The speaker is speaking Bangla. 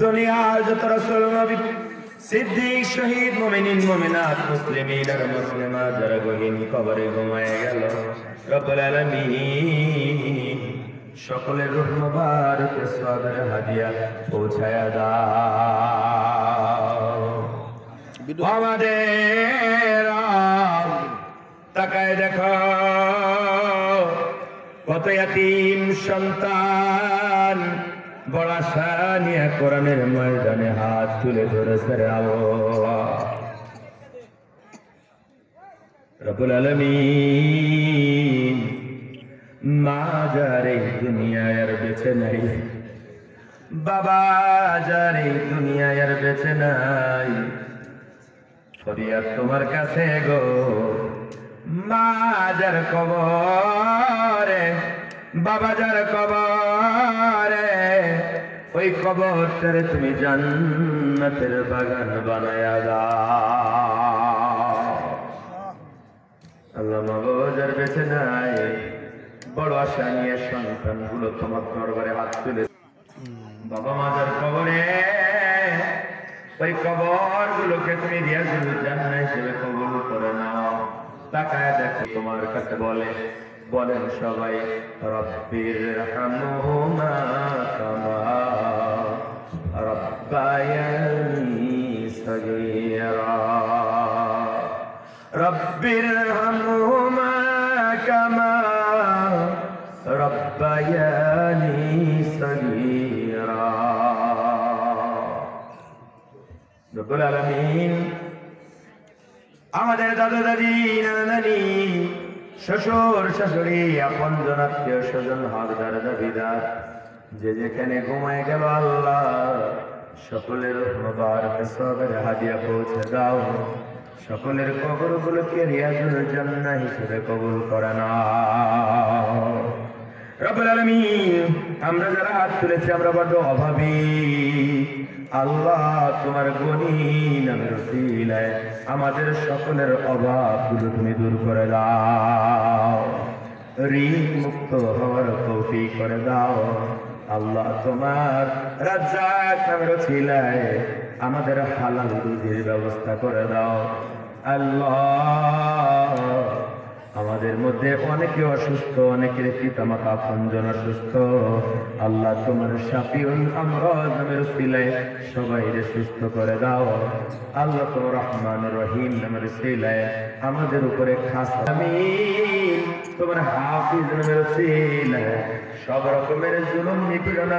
দুনিয়ার যত রাসূল নবী সিদ্দিক শহীদ মুমিনিন মুমিনাত মুসলিমিন আর মুসলিমাত যারা গহীন কবরে ঘুমায় গেল রব্বুল আলামিন সকলের রূহ মুবারকে সওয়াবের হাদিয়া পৌঁছায়া দাও। আমাদের তাকায় দেখো কত ইয়াতীম সন্তান বড় আশা নিয়ে কোরআনের ময়দানে হাত তুলে ধরেছে রে আল্লাহ। রব্বুল আলামিন মা যারে দুনিয়ায় আর বেঁচে নাই, বাবা যারে দুনিয়ায় আর বেঁচে নাই, ফরিয়াদ তোমার কাছে গো। মা যার কবরে, বাবা যার কবরে, ওই কবরটারে তুমি জান্নাতের বাগান বানায়া দাও। আল্লাহ মা বাবা যার বেঁচে নাই, বড় আশা নিয়ে সন্তানগুলো তোমার দরবারে হাত তুলে, বাবা মা যার কবরে, ওই কবর গুলোকে তুমি রিয়াজুল জান্নাহ হিসেবে কবুল করে নাও। তাকায় দেখো তোমার কাছে বলেন সবাই রব্বির হামহুমা কামা রব্বায়ানি সগীরা, রব্বির হামহুমা কামা রব্বায়ানি সগীরা। রব্বুল আলামিন আমাদের দাদা দাদি নানা নানি শ্বশুর শাশুড়ি আপনজন আত্মীয় স্বজন হকদার দাবিদার যে যেখানে ঘুমায় গেল আল্লাহ সকলের মুবারক সওয়াবের হাদিয়া পৌঁছে দাও। সকলের কবরগুলোকে রিয়াজুল জান্নাহ হিসেবে কবুল করে নাও। রব্বুল আলামিন আমরা যারা হাত তুলেছি আমরা বড় অভাবী আল্লাহ, তোমার গণী নামের উসিলায় আমাদের সকলের অভাবগুলো তুমি দূর করে দাও, ঋণ মুক্ত হওয়ার তৌফিক করে দাও আল্লাহ। তোমার রাজ্জাক নামের উসিলায় আমাদের হালাল রুজির ব্যবস্থা করে দাও আল্লাহ। আমাদের মধ্যে অনেকে অসুস্থ, অনেকের পিতামাতা আপনজন অসুস্থ আল্লাহ, তোমার শাফিউল আমরাজ নামের উসিলায় সবাইকে সুস্থ করে দাও আল্লাহ। তোমার রহমানুর রহিম নামের উসিলায় আমাদের উপরে খাস আমিন। তোমার হাফিজ নামের উসিলায় সব রকমের জুলুম নিপীড়ন